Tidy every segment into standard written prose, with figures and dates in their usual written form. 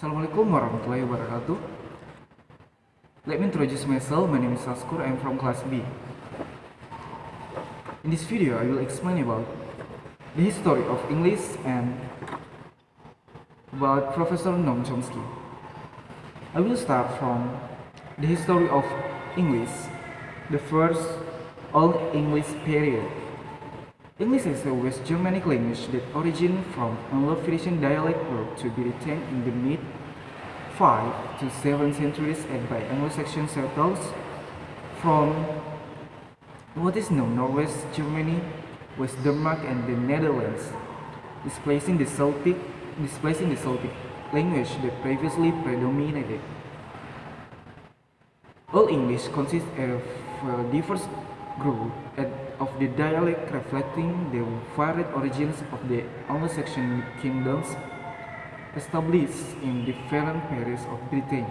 Assalamualaikum warahmatullahi wabarakatuh. Let me introduce myself. My name is Askur. I am from class B. In this video, I will explain about the history of English and about Professor Noam Chomsky. I will start from the history of English, the first Old English period. English is a West Germanic language that originated from Anglo-Frisian dialect group to be retained in the mid-5th to 7th centuries and by Anglo-Saxon settlers from what is now Northwest Germany, West Denmark, and the Netherlands, displacing the Celtic language that previously predominated. Old English consists of a diverse group of the dialect reflecting the varied origins of the Anglo-Saxon kingdoms established in different periods of Britain.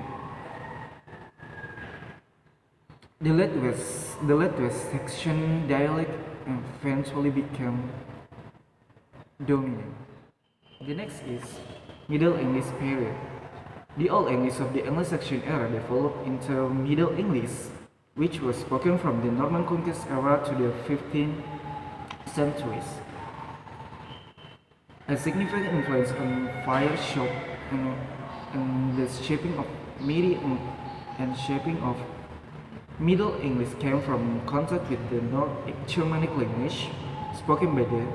The late West Saxon dialect eventually became dominant. The next is Middle English period. The Old English of the Anglo-Saxon era developed into Middle English, which was spoken from the Norman Conquest era to the 15th centuries. A significant influence on fire shop and the shaping of Middle English came from contact with the North Germanic language spoken by the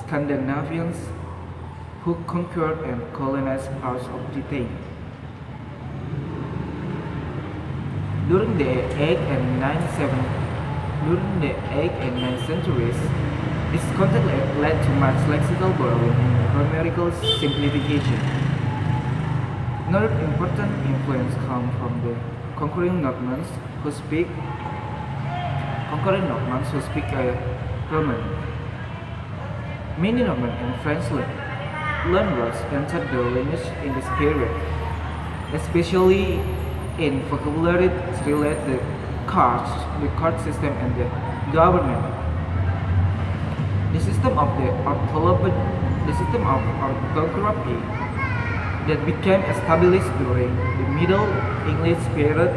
Scandinavians who conquered and colonized parts of Britain. During the 8th and 9th centuries, this contact led to much lexical borrowing and grammatical simplification. Another important influence comes from the conquering Normans who speak Roman. Many Norman and French learners entered the language in this period, especially in vocabulary related to the court system and the government. The system of orthography that became established during the Middle English period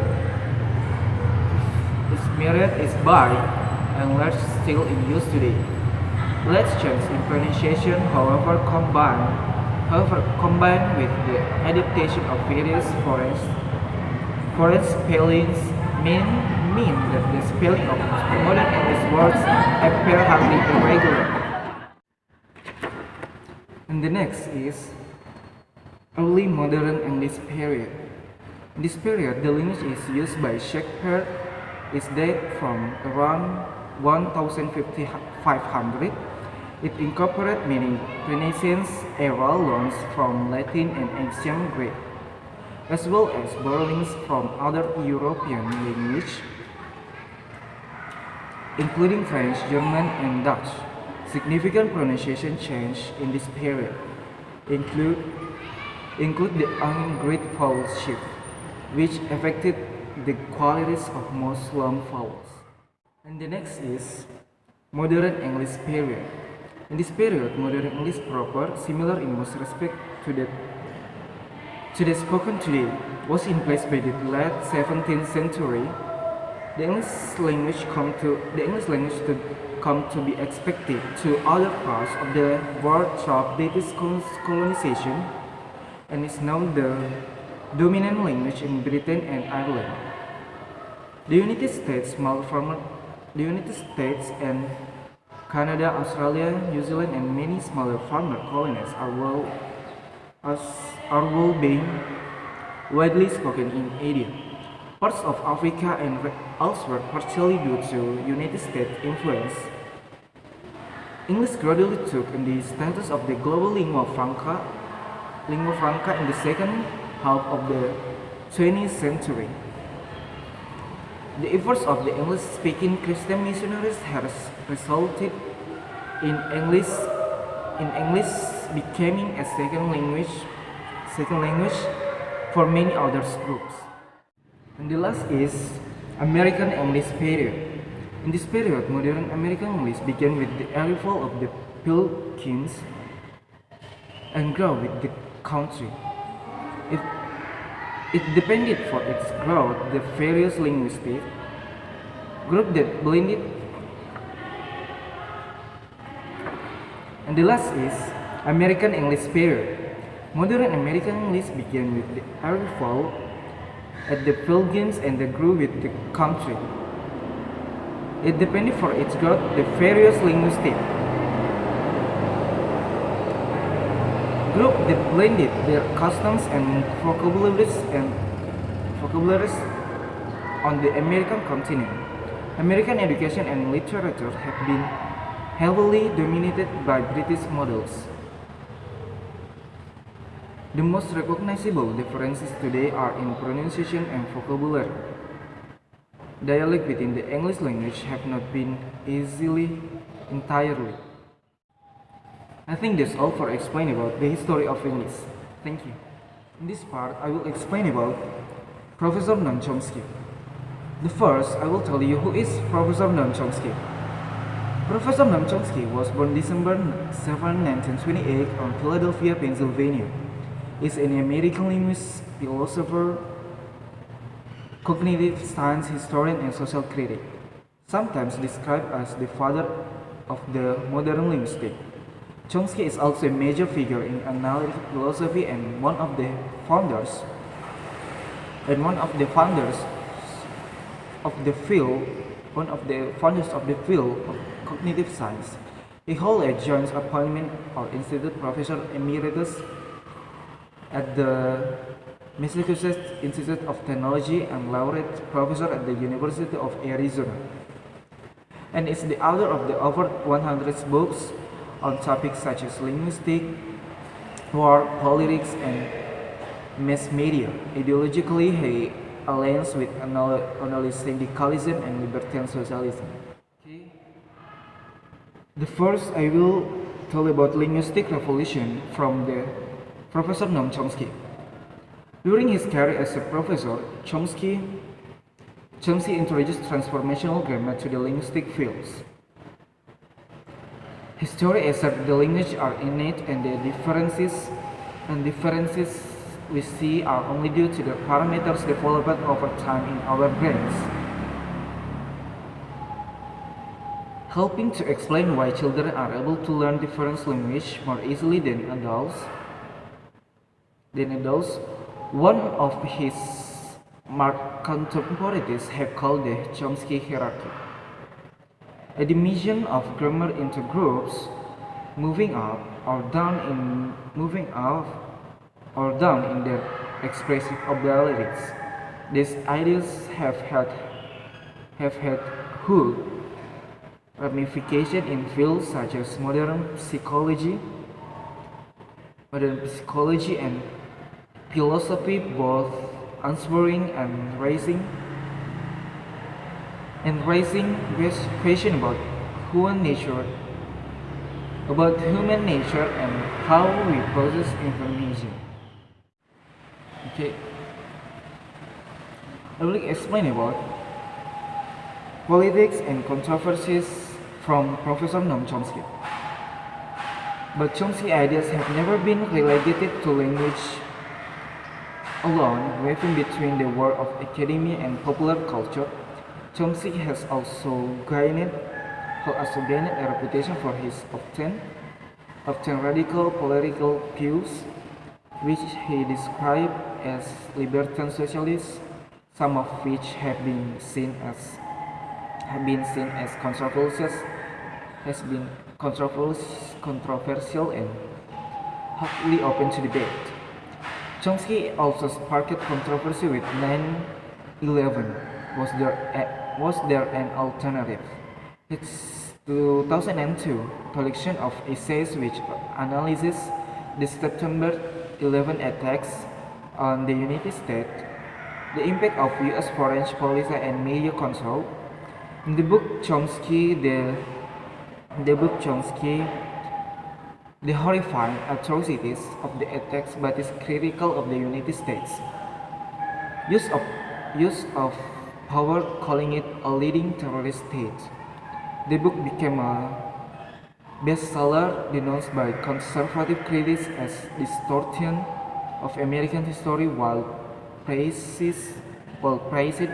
is by and large still in use today. Let's change in pronunciation, however, combined with the adaptation of various foreign spellings mean that the spelling of modern English words appear highly irregular. And the next is Early Modern English period. In this period, the language is used by Shakespeare is dated from around 1500. It incorporates many Renaissance era loans from Latin and ancient Greek, as well as borrowings from other European languages, including French, German, and Dutch. Significant pronunciation change in this period include the Greek vowel shift, which affected the qualities of most long vowels. And the next is Modern English period. In this period, Modern English proper, similar in most respects to the spoken today, was in place by the late 17th century. The English language come to be expected to other parts of the world through British colonization, and is now the dominant language in Britain and Ireland. The United States and Canada, Australia, New Zealand, and many smaller farmer colonies are being widely spoken in Asia. Parts of Africa and elsewhere, partially due to United States influence. English gradually took the status of the global lingua franca in the second half of the 20th century. The efforts of the English-speaking Christian missionaries has resulted in English becoming a second language for many other groups. And the last is American English period. In this period, modern American English began with the arrival of the Pilgrims and grew with the country. It depended for its growth the various linguistic groups that blended. And the last is American English period. Modern American English began with the arrival at the Pilgrims and grew with the country. It depended for its growth the various linguistic groups that blended their customs and vocabularies on the American continent. American education and literature have been heavily dominated by British models. The most recognizable differences today are in pronunciation and vocabulary. Dialect within the English language have not been easily entirely. I think that's all for explaining about the history of English. Thank you. In this part, I will explain about Professor Noam Chomsky. The first, I will tell you who is Professor Noam Chomsky. Professor Noam Chomsky was born December 7, 1928 on Philadelphia, Pennsylvania. He is an American linguist, philosopher, cognitive science historian, and social critic, sometimes described as the father of the modern linguistics. Chomsky is also a major figure in analytic philosophy and one of the founders of the field of cognitive science. He holds a joint appointment or institute professor emeritus at the Massachusetts Institute of Technology and laureate professor at the University of Arizona, and is the author of the over 100 books on topics such as linguistics, war, politics, and mass media. Ideologically, he aligns with analyst syndicalism and libertarian socialism. Okay. The first, I will tell about linguistic revolution from the Professor Noam Chomsky. During his career as a professor, Chomsky introduced transformational grammar to the linguistic fields. His theory asserts the language are innate and the differences we see are only due to the parameters developed over time in our brains, helping to explain why children are able to learn different languages more easily than adults. One of his contemporaries have called the Chomsky hierarchy, a division of grammar into groups, moving up or down in their expressive abilities. These ideas have had huge ramification in fields such as modern psychology and philosophy, both answering and raising question about human nature and how we process information. Okay, I will explain about politics and controversies from Professor Noam Chomsky. But Chomsky's ideas have never been relegated to language alone, waving between the world of academia and popular culture. Chomsky has also gained a reputation for his often radical political views, which he described as libertarian socialists, some of which have been seen as controversial and hotly open to debate. Chomsky also sparked controversy with 9/11. Was there an alternative? Its 2002 collection of essays which analyzes the September 11 attacks on the United States, the impact of U.S. foreign policy and media control. In the book Chomsky, the horrifying atrocities of the attacks, but is critical of the United States use of power, calling it a leading terrorist state. The book became a bestseller, denounced by conservative critics as distortion of American history, while praises, praised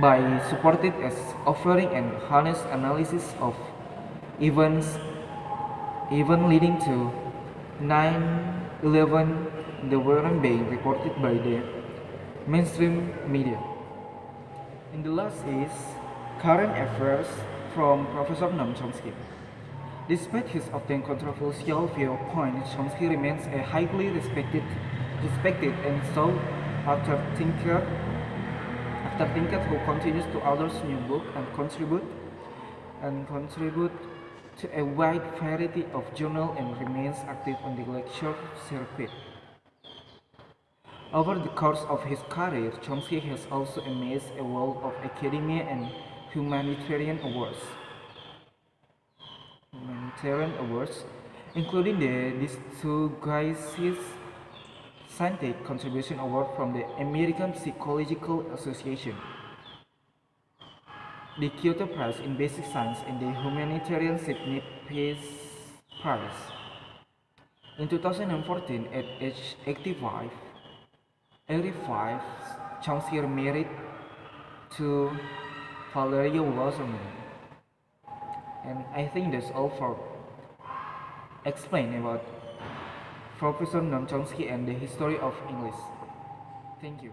by supported as offering an honest analysis of events, even leading to 9/11, the weren't being reported by the mainstream media. And the last is current affairs from Professor Noam Chomsky. Despite his often controversial viewpoint, Chomsky remains a highly respected and sought-after thinker who continues to author new books and contribute to a wide variety of journals and remains active on the lecture circuit. Over the course of his career, Chomsky has also amassed a wealth of academia and humanitarian awards, including the distinguished Scientific Contribution Award from the American Psychological Association, the Kyoto Prize in Basic Science, and the Humanitarian Sydney Peace Prize. In 2014, at age 85, Chomsky remarried to Valeria Wasserman. And I think that's all for explain about Professor Noam Chomsky and the history of English. Thank you.